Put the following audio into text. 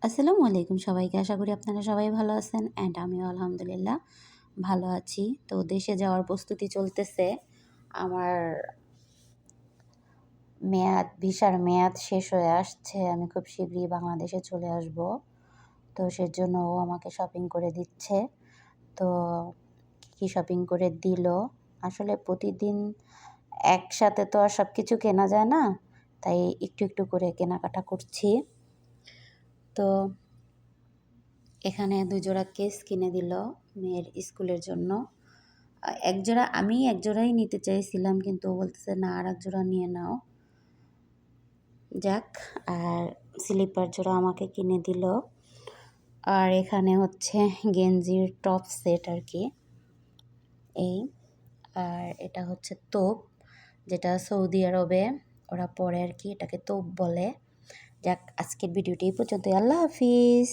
আসসালামু আলাইকুম সবাইকে। আশা করি আপনারা সবাই ভালো আছেন অ্যান্ড আমিও আলহামদুলিল্লাহ ভালো আছি। তো দেশে যাওয়ার প্রস্তুতি চলতেছে। আমার ভিসার মেয়াদ শেষ হয়ে আসছে। আমি খুব শীঘ্রই বাংলাদেশে চলে আসব। তো সেজন্য ও আমাকে শপিং করে দিচ্ছে। তো কী শপিং করে দিল, আসলে প্রতিদিন একসাথে তো আর সব কিছু কেনা যায় না, তাই একটু একটু করে কেনাকাটা করছি। তো এখানে ২ জোড়া কেস কিনে দিল মেয়ের স্কুলের জন্য। আমি এক জোড়াই নিতে চাইছিলাম, কিন্তু ও বলতেছে না আরেক জোড়া নিয়ে নাও। যাক, আর স্লিপার জোড়া আমাকে কিনে দিল। আর এখানে হচ্ছে গেঞ্জির টপ সেট আর কি, এই। আর এটা হচ্ছে তোপ, যেটা সৌদি আরবে ওরা পরে আর কি, এটাকে তোপ বলে। যাক, আজকের ভিডিওটি এই পর্যন্তই। আল্লাহ হাফিজ।